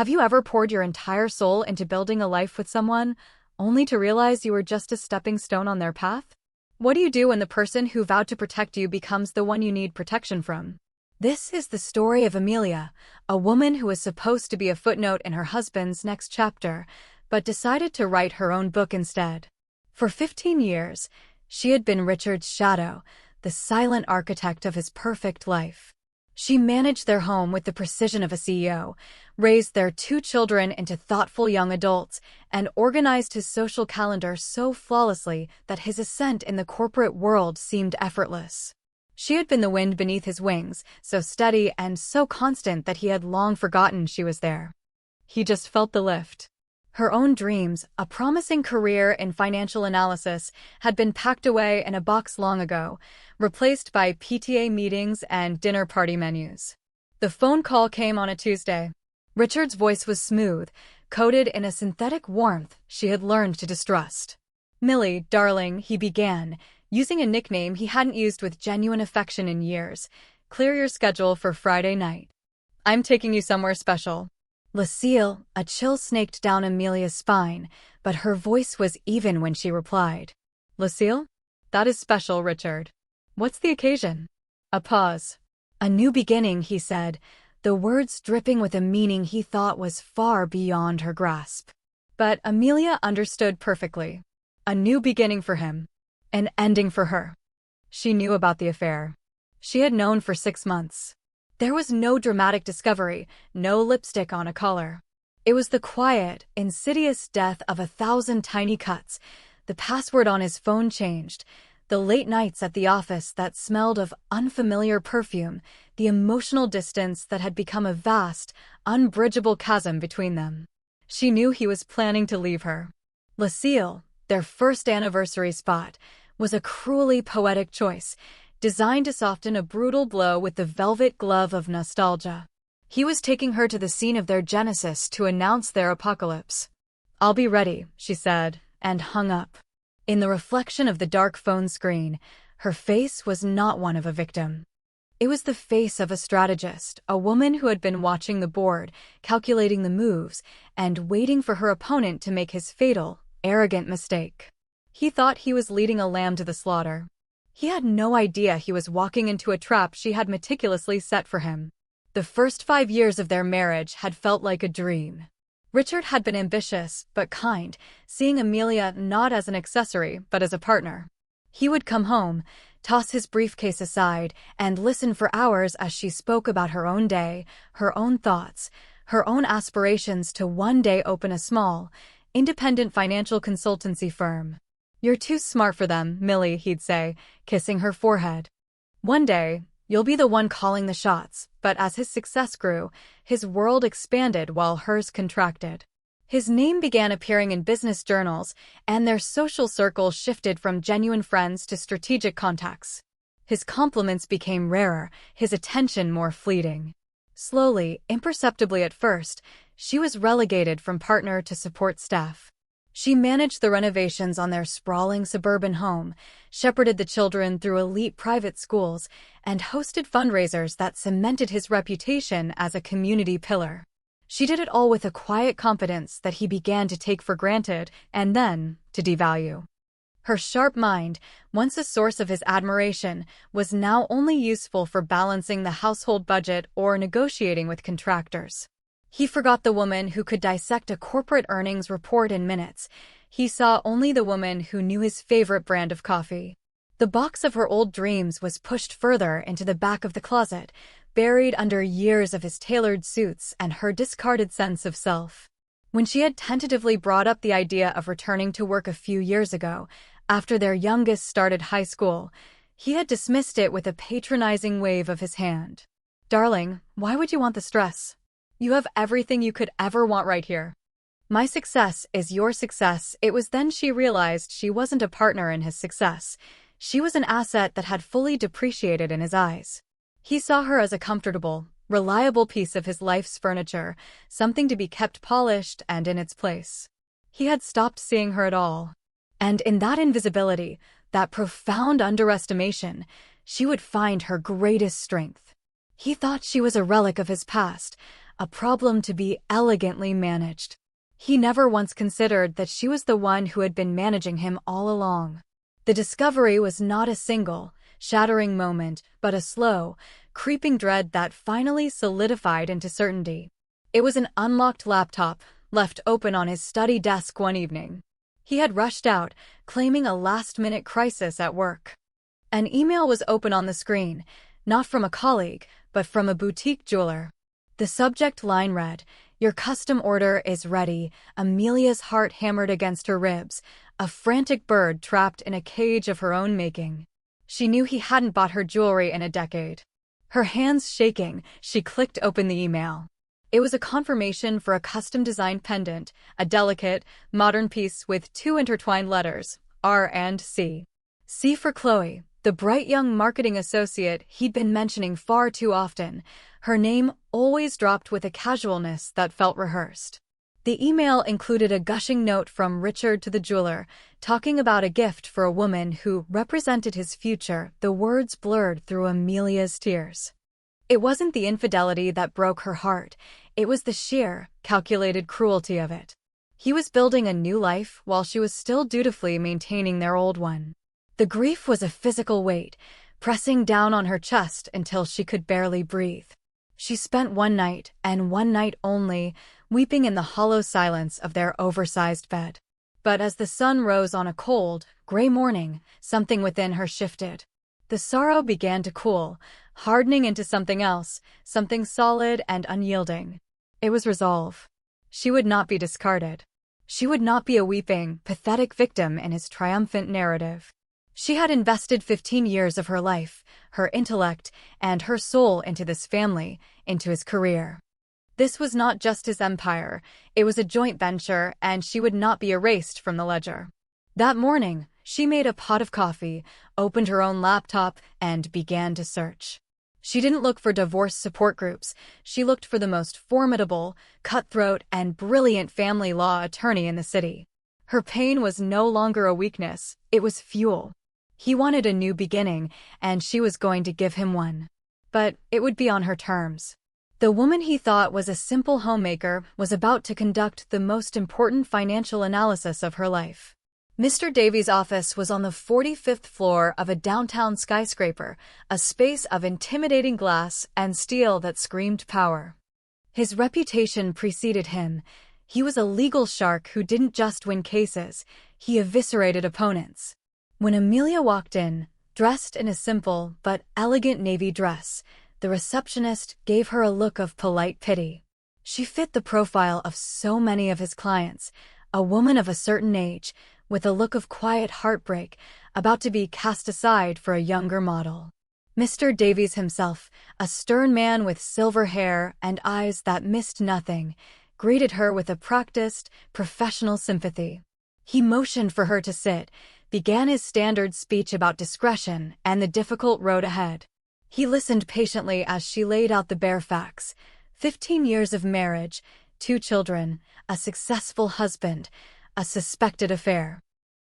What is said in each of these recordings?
Have you ever poured your entire soul into building a life with someone, only to realize you were just a stepping stone on their path? What do you do when the person who vowed to protect you becomes the one you need protection from? This is the story of Amelia, a woman who was supposed to be a footnote in her husband's next chapter, but decided to write her own book instead. For 15 years, she had been Richard's shadow, the silent architect of his perfect life. She managed their home with the precision of a CEO, raised their 2 children into thoughtful young adults, and organized his social calendar so flawlessly that his ascent in the corporate world seemed effortless. She had been the wind beneath his wings, so steady and so constant that he had long forgotten she was there. He just felt the lift. Her own dreams, a promising career in financial analysis, had been packed away in a box long ago, replaced by PTA meetings and dinner party menus. The phone call came on a Tuesday. Richard's voice was smooth, coated in a synthetic warmth she had learned to distrust. "Millie, darling," he began, using a nickname he hadn't used with genuine affection in years. "Clear your schedule for Friday night. I'm taking you somewhere special." Lucille, a chill snaked down Amelia's spine, but her voice was even when she replied. "Lucille? That is special, Richard. What's the occasion?" A pause. "A new beginning," he said, the words dripping with a meaning he thought was far beyond her grasp. But Amelia understood perfectly. A new beginning for him. An ending for her. She knew about the affair. She had known for 6 months. There was no dramatic discovery, no lipstick on a collar. It was the quiet, insidious death of 1,000 tiny cuts. The password on his phone changed. The late nights at the office that smelled of unfamiliar perfume, the emotional distance that had become a vast, unbridgeable chasm between them. She knew he was planning to leave her. Lucille, their first anniversary spot, was a cruelly poetic choice, designed to soften a brutal blow with the velvet glove of nostalgia. He was taking her to the scene of their genesis to announce their apocalypse. "I'll be ready," she said, and hung up. In the reflection of the dark phone screen, her face was not one of a victim. It was the face of a strategist, a woman who had been watching the board, calculating the moves, and waiting for her opponent to make his fatal, arrogant mistake. He thought he was leading a lamb to the slaughter. He had no idea he was walking into a trap she had meticulously set for him. The first 5 years of their marriage had felt like a dream. Richard had been ambitious, but kind, seeing Amelia not as an accessory, but as a partner. He would come home, toss his briefcase aside, and listen for hours as she spoke about her own day, her own thoughts, her own aspirations to one day open a small, independent financial consultancy firm. "You're too smart for them, Millie," he'd say, kissing her forehead. "One day, you'll be the one calling the shots." But as his success grew, his world expanded while hers contracted. His name began appearing in business journals, and their social circle shifted from genuine friends to strategic contacts. His compliments became rarer, his attention more fleeting. Slowly, imperceptibly at first, she was relegated from partner to support staff. She managed the renovations on their sprawling suburban home, shepherded the children through elite private schools, and hosted fundraisers that cemented his reputation as a community pillar. She did it all with a quiet competence that he began to take for granted and then to devalue. Her sharp mind, once a source of his admiration, was now only useful for balancing the household budget or negotiating with contractors. He forgot the woman who could dissect a corporate earnings report in minutes. He saw only the woman who knew his favorite brand of coffee. The box of her old dreams was pushed further into the back of the closet, buried under years of his tailored suits and her discarded sense of self. When she had tentatively brought up the idea of returning to work a few years ago, after their youngest started high school, he had dismissed it with a patronizing wave of his hand. "Darling, why would you want the stress? You have everything you could ever want right here. My success is your success." It was then she realized she wasn't a partner in his success. She was an asset that had fully depreciated in his eyes. He saw her as a comfortable, reliable piece of his life's furniture, something to be kept polished and in its place. He had stopped seeing her at all. And in that invisibility, that profound underestimation, she would find her greatest strength. He thought she was a relic of his past, a problem to be elegantly managed. He never once considered that she was the one who had been managing him all along. The discovery was not a single, shattering moment, but a slow, creeping dread that finally solidified into certainty. It was an unlocked laptop, left open on his study desk one evening. He had rushed out, claiming a last-minute crisis at work. An email was open on the screen, not from a colleague, but from a boutique jeweler. The subject line read, "Your custom order is ready." Amelia's heart hammered against her ribs, a frantic bird trapped in a cage of her own making. She knew he hadn't bought her jewelry in a decade. Her hands shaking, she clicked open the email. It was a confirmation for a custom-designed pendant, a delicate, modern piece with two intertwined letters, R and C. C for Chloe, the bright young marketing associate he'd been mentioning far too often. Her name always dropped with a casualness that felt rehearsed. The email included a gushing note from Richard to the jeweler, talking about a gift for a woman who represented his future, the words blurred through Amelia's tears. It wasn't the infidelity that broke her heart, it was the sheer, calculated cruelty of it. He was building a new life while she was still dutifully maintaining their old one. The grief was a physical weight, pressing down on her chest until she could barely breathe. She spent one night, and one night only, weeping in the hollow silence of their oversized bed. But as the sun rose on a cold, gray morning, something within her shifted. The sorrow began to cool, hardening into something else, something solid and unyielding. It was resolve. She would not be discarded. She would not be a weeping, pathetic victim in his triumphant narrative. She had invested 15 years of her life, her intellect, and her soul into this family, into his career. This was not just his empire, it was a joint venture, and she would not be erased from the ledger. That morning, she made a pot of coffee, opened her own laptop, and began to search. She didn't look for divorce support groups, she looked for the most formidable, cutthroat, and brilliant family law attorney in the city. Her pain was no longer a weakness, it was fuel. He wanted a new beginning, and she was going to give him one. But it would be on her terms. The woman he thought was a simple homemaker was about to conduct the most important financial analysis of her life. Mr. Davies' office was on the 45th floor of a downtown skyscraper, a space of intimidating glass and steel that screamed power. His reputation preceded him. He was a legal shark who didn't just win cases, he eviscerated opponents. When Amelia walked in, dressed in a simple but elegant navy dress, the receptionist gave her a look of polite pity. She fit the profile of so many of his clients, a woman of a certain age, with a look of quiet heartbreak, about to be cast aside for a younger model. Mr. Davies himself, a stern man with silver hair and eyes that missed nothing, greeted her with a practiced, professional sympathy. He motioned for her to sit, began his standard speech about discretion and the difficult road ahead. He listened patiently as she laid out the bare facts. 15 years of marriage, 2 children, a successful husband, a suspected affair.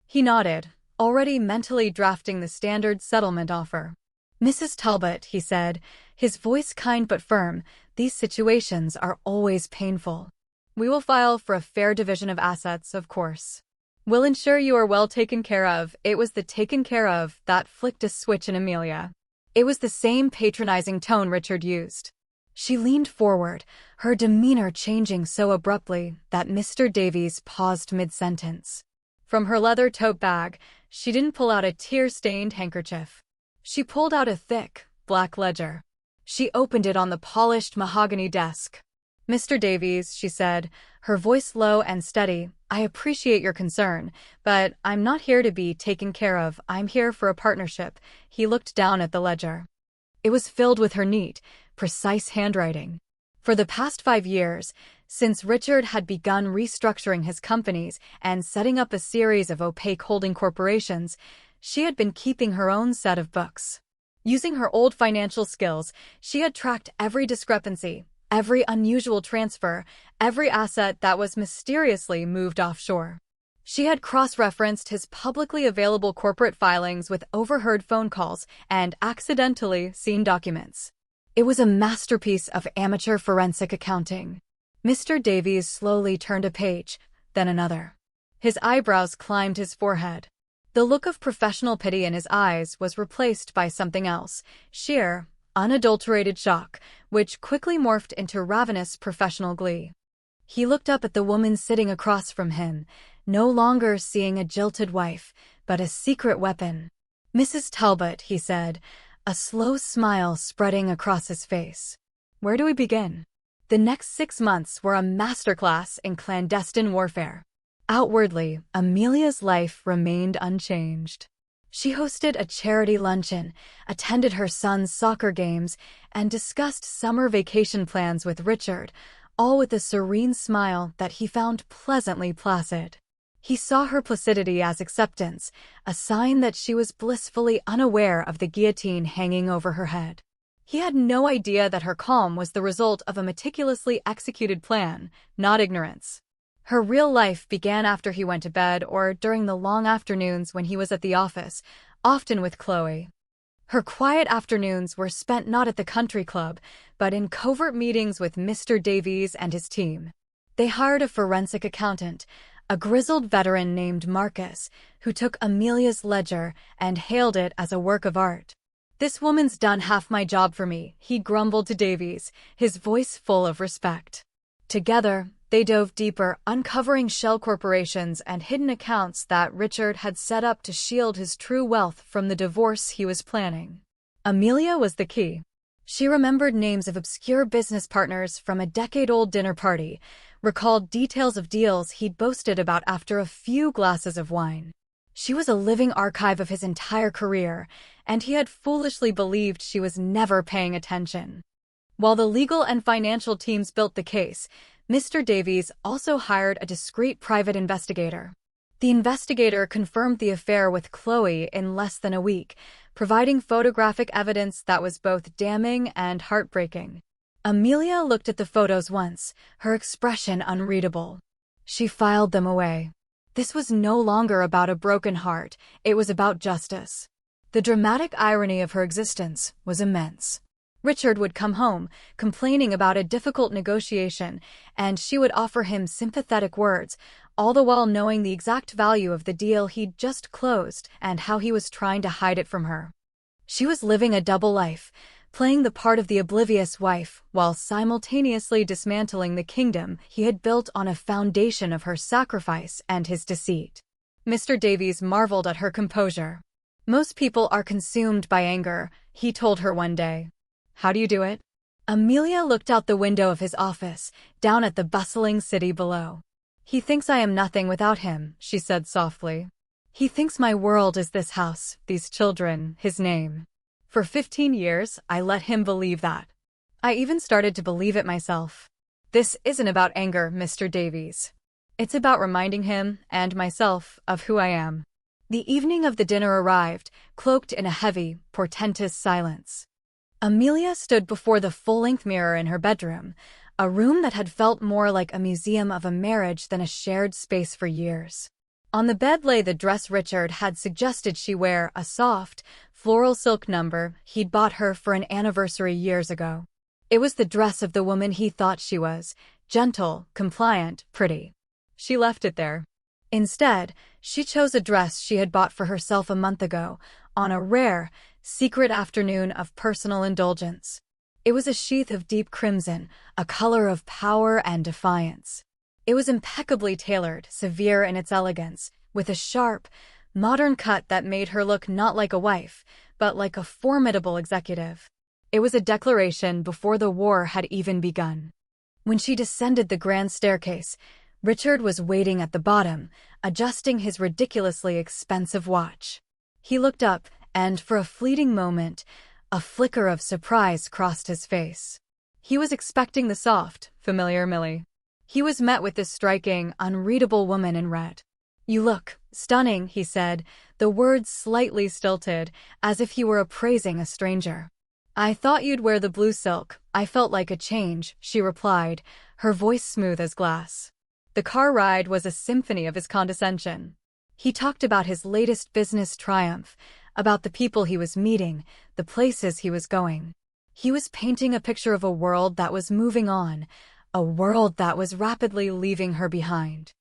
He nodded, already mentally drafting the standard settlement offer. "Mrs. Talbot," he said, his voice kind but firm, "these situations are always painful. We will file for a fair division of assets, of course. We'll ensure you are well taken care of." It was the "taken care of" that flicked a switch in Amelia. It was the same patronizing tone Richard used. She leaned forward, her demeanor changing so abruptly that Mr. Davies paused mid-sentence. From her leather tote bag, she didn't pull out a tear-stained handkerchief. She pulled out a thick, black ledger. She opened it on the polished mahogany desk. "Mr. Davies," she said, her voice low and steady, "I appreciate your concern, but I'm not here to be taken care of, I'm here for a partnership." He looked down at the ledger. It was filled with her neat, precise handwriting. For the past 5 years, since Richard had begun restructuring his companies and setting up a series of opaque holding corporations, she had been keeping her own set of books. Using her old financial skills, she had tracked every discrepancy, every unusual transfer, every asset that was mysteriously moved offshore. She had cross-referenced his publicly available corporate filings with overheard phone calls and accidentally seen documents. It was a masterpiece of amateur forensic accounting. Mr. Davies slowly turned a page, then another. His eyebrows climbed his forehead. The look of professional pity in his eyes was replaced by something else, sheer, unadulterated shock, which quickly morphed into ravenous professional glee. He looked up at the woman sitting across from him, no longer seeing a jilted wife, but a secret weapon. "Mrs. Talbot," he said, a slow smile spreading across his face. "Where do we begin?" The next 6 months were a masterclass in clandestine warfare. Outwardly, Amelia's life remained unchanged. She hosted a charity luncheon, attended her son's soccer games, and discussed summer vacation plans with Richard, all with a serene smile that he found pleasantly placid. He saw her placidity as acceptance, a sign that she was blissfully unaware of the guillotine hanging over her head. He had no idea that her calm was the result of a meticulously executed plan, not ignorance. Her real life began after he went to bed or during the long afternoons when he was at the office, often with Chloe. Her quiet afternoons were spent not at the country club, but in covert meetings with Mr. Davies and his team. They hired a forensic accountant, a grizzled veteran named Marcus, who took Amelia's ledger and hailed it as a work of art. "This woman's done half my job for me," he grumbled to Davies, his voice full of respect. Together, they dove deeper, uncovering shell corporations and hidden accounts that Richard had set up to shield his true wealth from the divorce he was planning. Amelia was the key. She remembered names of obscure business partners from a decade-old dinner party, recalled details of deals he'd boasted about after a few glasses of wine. She was a living archive of his entire career, and he had foolishly believed she was never paying attention. While the legal and financial teams built the case, Mr. Davies also hired a discreet private investigator. The investigator confirmed the affair with Chloe in less than a week, providing photographic evidence that was both damning and heartbreaking. Amelia looked at the photos once, her expression unreadable. She filed them away. This was no longer about a broken heart, it was about justice. The dramatic irony of her existence was immense. Richard would come home, complaining about a difficult negotiation, and she would offer him sympathetic words, all the while knowing the exact value of the deal he'd just closed and how he was trying to hide it from her. She was living a double life, playing the part of the oblivious wife while simultaneously dismantling the kingdom he had built on a foundation of her sacrifice and his deceit. Mr. Davies marveled at her composure. "Most people are consumed by anger," he told her one day. "How do you do it?" Amelia looked out the window of his office, down at the bustling city below. "He thinks I am nothing without him," she said softly. "He thinks my world is this house, these children, his name. For 15 years, I let him believe that. I even started to believe it myself. This isn't about anger, Mr. Davies. It's about reminding him, and myself, of who I am." The evening of the dinner arrived, cloaked in a heavy, portentous silence. Amelia stood before the full-length mirror in her bedroom, a room that had felt more like a museum of a marriage than a shared space for years. On the bed lay the dress Richard had suggested she wear, a soft, floral silk number he'd bought her for an anniversary years ago. It was the dress of the woman he thought she was, gentle, compliant, pretty. She left it there. Instead, she chose a dress she had bought for herself a month ago, on a rare, secret afternoon of personal indulgence. It was a sheath of deep crimson, a color of power and defiance. It was impeccably tailored, severe in its elegance, with a sharp, modern cut that made her look not like a wife, but like a formidable executive. It was a declaration before the war had even begun. When she descended the grand staircase, Richard was waiting at the bottom, adjusting his ridiculously expensive watch. He looked up, and for a fleeting moment, a flicker of surprise crossed his face. He was expecting the soft, familiar Millie. He was met with this striking, unreadable woman in red. "You look stunning," he said, the words slightly stilted, as if he were appraising a stranger. "I thought you'd wear the blue silk. I felt like a change," she replied, her voice smooth as glass. The car ride was a symphony of his condescension. He talked about his latest business triumph, about the people he was meeting, the places he was going. He was painting a picture of a world that was moving on, a world that was rapidly leaving her behind.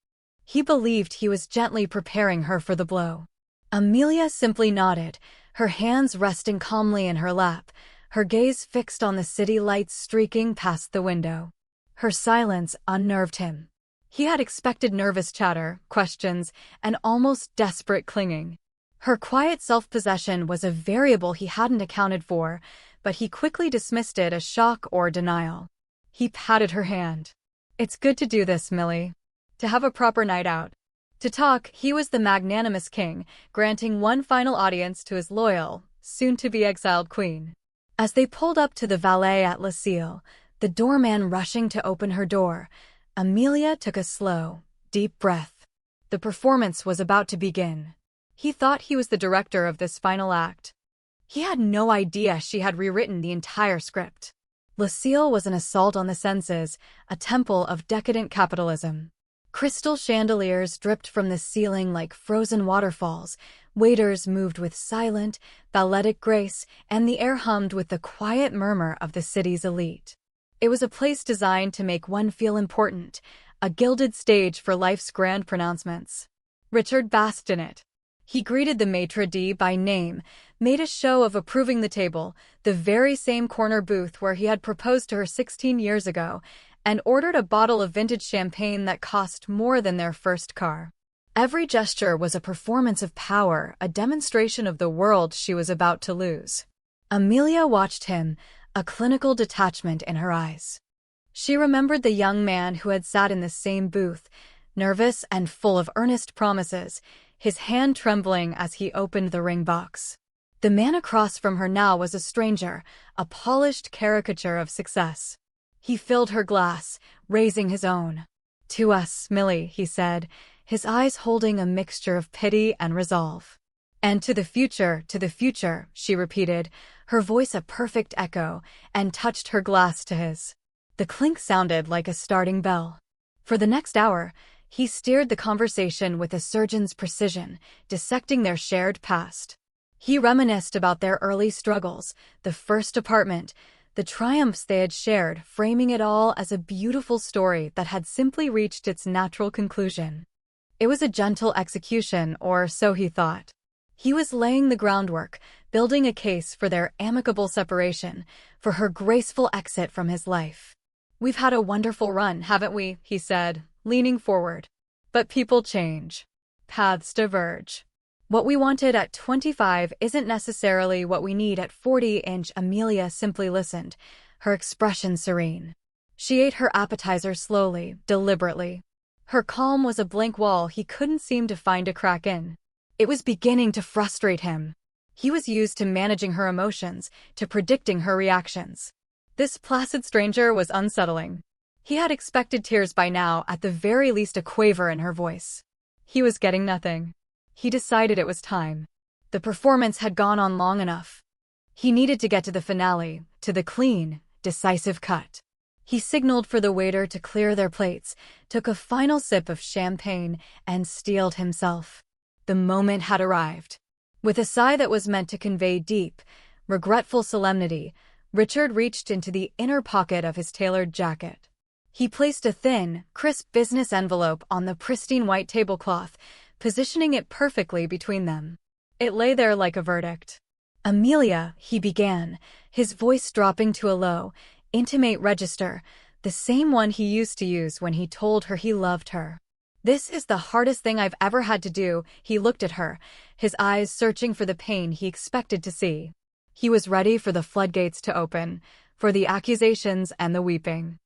He believed he was gently preparing her for the blow. Amelia simply nodded, her hands resting calmly in her lap, her gaze fixed on the city lights streaking past the window. Her silence unnerved him. He had expected nervous chatter, questions, and almost desperate clinging. Her quiet self-possession was a variable he hadn't accounted for, but he quickly dismissed it as shock or denial. He patted her hand. "It's good to do this, Millie. To have a proper night out." To talk, he was the magnanimous king, granting one final audience to his loyal, soon-to-be exiled queen. As they pulled up to the valet at Lucille, the doorman rushing to open her door, Amelia took a slow, deep breath. The performance was about to begin. He thought he was the director of this final act. He had no idea she had rewritten the entire script. Lucille was an assault on the senses, a temple of decadent capitalism. Crystal chandeliers dripped from the ceiling like frozen waterfalls, waiters moved with silent, balletic grace, and the air hummed with the quiet murmur of the city's elite. It was a place designed to make one feel important, a gilded stage for life's grand pronouncements. Richard basked in it. He greeted the maitre d' by name, made a show of approving the table, the very same corner booth where he had proposed to her 16 years ago, and ordered a bottle of vintage champagne that cost more than their first car. Every gesture was a performance of power, a demonstration of the world she was about to lose. Amelia watched him, a clinical detachment in her eyes. She remembered the young man who had sat in the same booth, nervous and full of earnest promises, his hand trembling as he opened the ring box. The man across from her now was a stranger, a polished caricature of success. He filled her glass, raising his own. "To us, Millie," he said, his eyes holding a mixture of pity and resolve. "And to the future, she repeated, her voice a perfect echo, and touched her glass to his. The clink sounded like a starting bell. For the next hour, he steered the conversation with a surgeon's precision, dissecting their shared past. He reminisced about their early struggles, the first apartment, the triumphs they had shared, framing it all as a beautiful story that had simply reached its natural conclusion. It was a gentle execution, or so he thought. He was laying the groundwork, building a case for their amicable separation, for her graceful exit from his life. "We've had a wonderful run, haven't we?" he said, leaning forward. "But people change. Paths diverge. What we wanted at 25 isn't necessarily what we need at 40. Amelia simply listened, her expression serene. She ate her appetizer slowly, deliberately. Her calm was a blank wall he couldn't seem to find a crack in. It was beginning to frustrate him. He was used to managing her emotions, to predicting her reactions. This placid stranger was unsettling. He had expected tears by now, at the very least a quaver in her voice. He was getting nothing. He decided it was time. The performance had gone on long enough. He needed to get to the finale, to the clean, decisive cut. He signaled for the waiter to clear their plates, took a final sip of champagne, and steeled himself. The moment had arrived. With a sigh that was meant to convey deep, regretful solemnity, Richard reached into the inner pocket of his tailored jacket. He placed a thin, crisp business envelope on the pristine white tablecloth, positioning it perfectly between them. It lay there like a verdict. "Amelia," he began, his voice dropping to a low, intimate register, the same one he used to use when he told her he loved her. "This is the hardest thing I've ever had to do." He looked at her, his eyes searching for the pain he expected to see. He was ready for the floodgates to open, for the accusations and the weeping.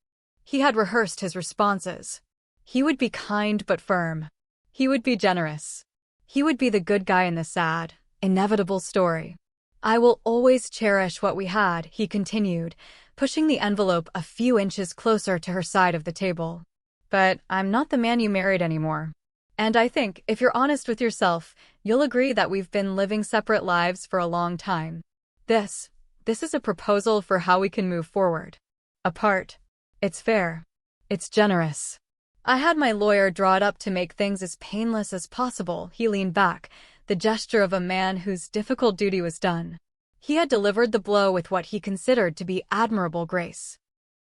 He had rehearsed his responses. He would be kind but firm. He would be generous. He would be the good guy in the sad, inevitable story. "I will always cherish what we had," he continued, pushing the envelope a few inches closer to her side of the table. "But I'm not the man you married anymore. And I think, if you're honest with yourself, you'll agree that we've been living separate lives for a long time. This is a proposal for how we can move forward. Apart. It's fair. It's generous. I had my lawyer draw it up to make things as painless as possible." He leaned back, the gesture of a man whose difficult duty was done. He had delivered the blow with what he considered to be admirable grace.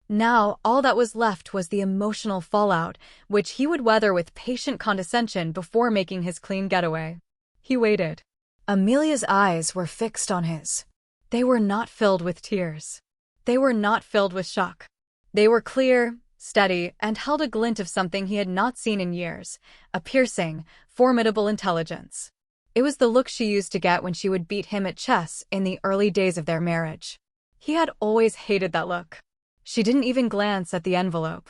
Now, all that was left was the emotional fallout, which he would weather with patient condescension before making his clean getaway. He waited. Amelia's eyes were fixed on his. They were not filled with tears. They were not filled with shock. They were clear, steady, and held a glint of something he had not seen in years, a piercing, formidable intelligence. It was the look she used to get when she would beat him at chess in the early days of their marriage. He had always hated that look. She didn't even glance at the envelope.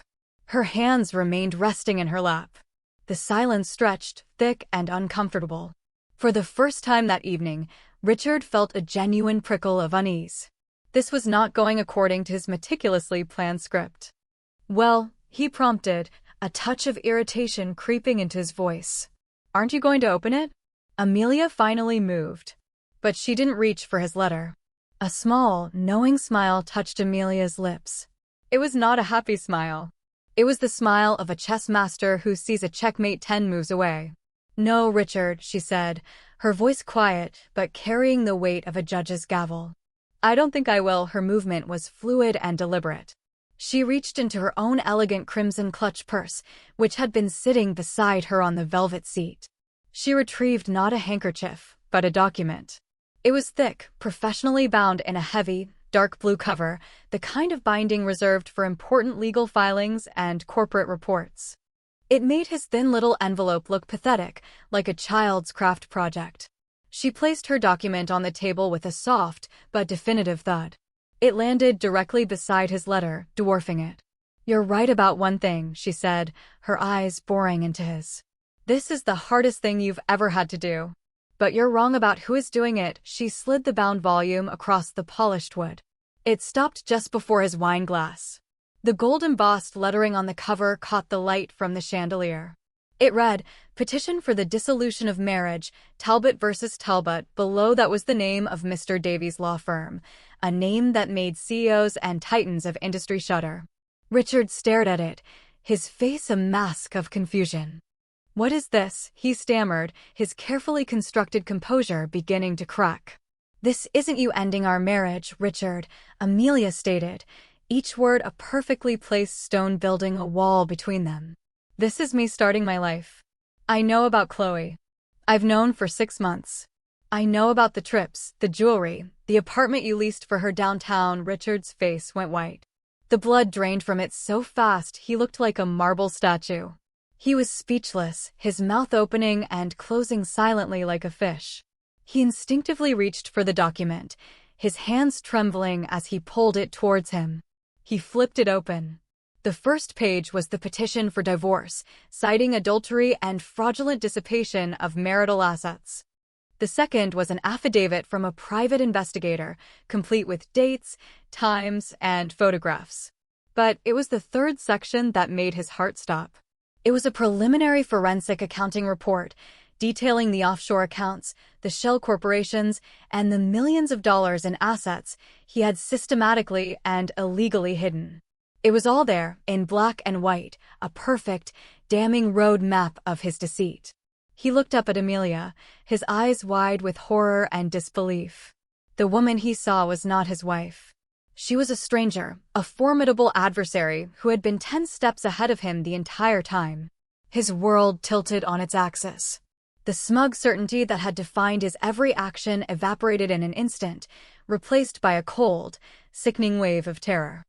Her hands remained resting in her lap. The silence stretched, thick and uncomfortable. For the first time that evening, Richard felt a genuine prickle of unease. This was not going according to his meticulously planned script. "Well," he prompted, a touch of irritation creeping into his voice. "Aren't you going to open it?" Amelia finally moved. But she didn't reach for his letter. A small, knowing smile touched Amelia's lips. It was not a happy smile. It was the smile of a chess master who sees a checkmate 10 moves away. "No, Richard," she said, her voice quiet but carrying the weight of a judge's gavel. "I don't think I will." Her movement was fluid and deliberate. She reached into her own elegant crimson clutch purse, which had been sitting beside her on the velvet seat. She retrieved not a handkerchief, but a document. It was thick, professionally bound in a heavy, dark blue cover, the kind of binding reserved for important legal filings and corporate reports. It made his thin little envelope look pathetic, like a child's craft project. She placed her document on the table with a soft but definitive thud. It landed directly beside his letter, dwarfing it. "You're right about one thing," she said, her eyes boring into his. "This is the hardest thing you've ever had to do. But you're wrong about who is doing it." She slid the bound volume across the polished wood. It stopped just before his wine glass. The gold-embossed lettering on the cover caught the light from the chandelier. It read, "Petition for the dissolution of marriage, Talbot versus Talbot." Below that was the name of Mr. Davies' law firm, a name that made CEOs and titans of industry shudder. Richard stared at it, his face a mask of confusion. "What is this?" he stammered, his carefully constructed composure beginning to crack. "This isn't you ending our marriage, Richard," Amelia stated, each word a perfectly placed stone building a wall between them. "This is me starting my life. I know about Chloe. I've known for 6 months. I know about the trips, the jewelry, the apartment you leased for her downtown." Richard's face went white. The blood drained from it so fast he looked like a marble statue. He was speechless, his mouth opening and closing silently like a fish. He instinctively reached for the document, his hands trembling as he pulled it towards him. He flipped it open. The first page was the petition for divorce, citing adultery and fraudulent dissipation of marital assets. The second was an affidavit from a private investigator, complete with dates, times, and photographs. But it was the third section that made his heart stop. It was a preliminary forensic accounting report, detailing the offshore accounts, the shell corporations, and the millions of dollars in assets he had systematically and illegally hidden. It was all there, in black and white, a perfect, damning road map of his deceit. He looked up at Amelia, his eyes wide with horror and disbelief. The woman he saw was not his wife. She was a stranger, a formidable adversary who had been 10 steps ahead of him the entire time. His world tilted on its axis. The smug certainty that had defined his every action evaporated in an instant, replaced by a cold, sickening wave of terror.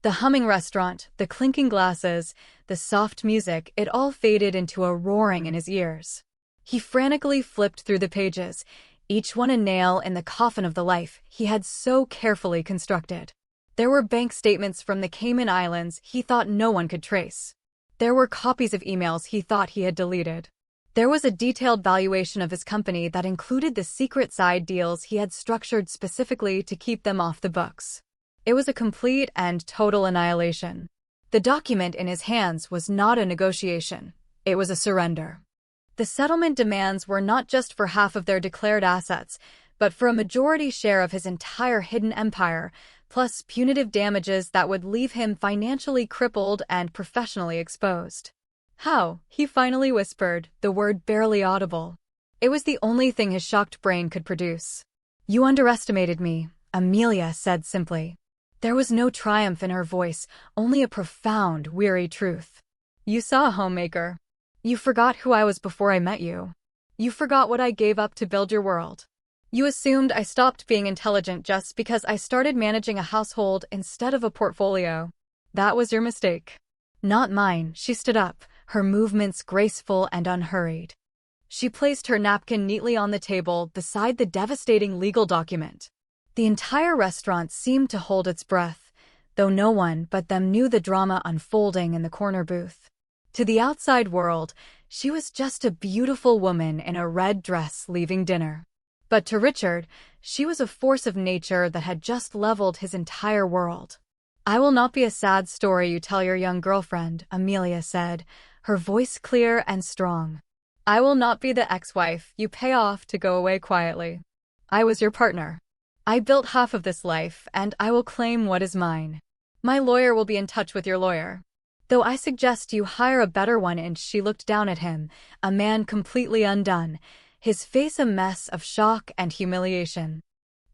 The humming restaurant, the clinking glasses, the soft music, it all faded into a roaring in his ears. He frantically flipped through the pages, each one a nail in the coffin of the life he had so carefully constructed. There were bank statements from the Cayman Islands he thought no one could trace. There were copies of emails he thought he had deleted. There was a detailed valuation of his company that included the secret side deals he had structured specifically to keep them off the books. It was a complete and total annihilation. The document in his hands was not a negotiation. It was a surrender. The settlement demands were not just for half of their declared assets, but for a majority share of his entire hidden empire, plus punitive damages that would leave him financially crippled and professionally exposed. "How?" he finally whispered, the word barely audible. It was the only thing his shocked brain could produce. You underestimated me, Amelia said simply. There was no triumph in her voice, only a profound, weary truth. You saw a homemaker. You forgot who I was before I met you. You forgot what I gave up to build your world. You assumed I stopped being intelligent just because I started managing a household instead of a portfolio. That was your mistake. Not mine. She stood up, her movements graceful and unhurried. She placed her napkin neatly on the table beside the devastating legal document. The entire restaurant seemed to hold its breath, though no one but them knew the drama unfolding in the corner booth. To the outside world, she was just a beautiful woman in a red dress leaving dinner. But to Richard, she was a force of nature that had just leveled his entire world. I will not be a sad story you tell your young girlfriend, Amelia said, her voice clear and strong. I will not be the ex-wife you pay off to go away quietly. I was your partner. I built half of this life, and I will claim what is mine. My lawyer will be in touch with your lawyer. Though I suggest you hire a better one. And she looked down at him, a man completely undone, his face a mess of shock and humiliation.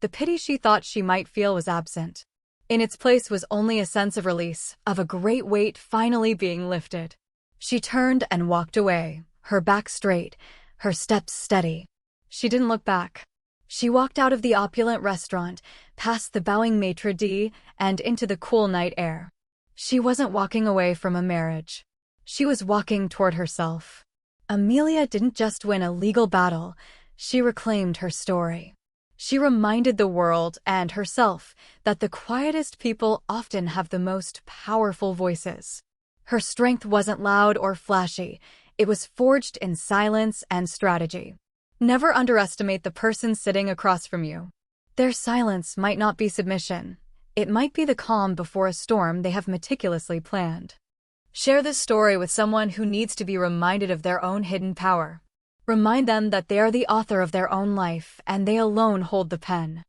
The pity she thought she might feel was absent. In its place was only a sense of release, of a great weight finally being lifted. She turned and walked away, her back straight, her steps steady. She didn't look back. She walked out of the opulent restaurant, past the bowing maitre d', and into the cool night air. She wasn't walking away from a marriage. She was walking toward herself. Amelia didn't just win a legal battle, she reclaimed her story. She reminded the world and herself that the quietest people often have the most powerful voices. Her strength wasn't loud or flashy, it was forged in silence and strategy. Never underestimate the person sitting across from you. Their silence might not be submission. It might be the calm before a storm they have meticulously planned. Share this story with someone who needs to be reminded of their own hidden power. Remind them that they are the author of their own life and they alone hold the pen.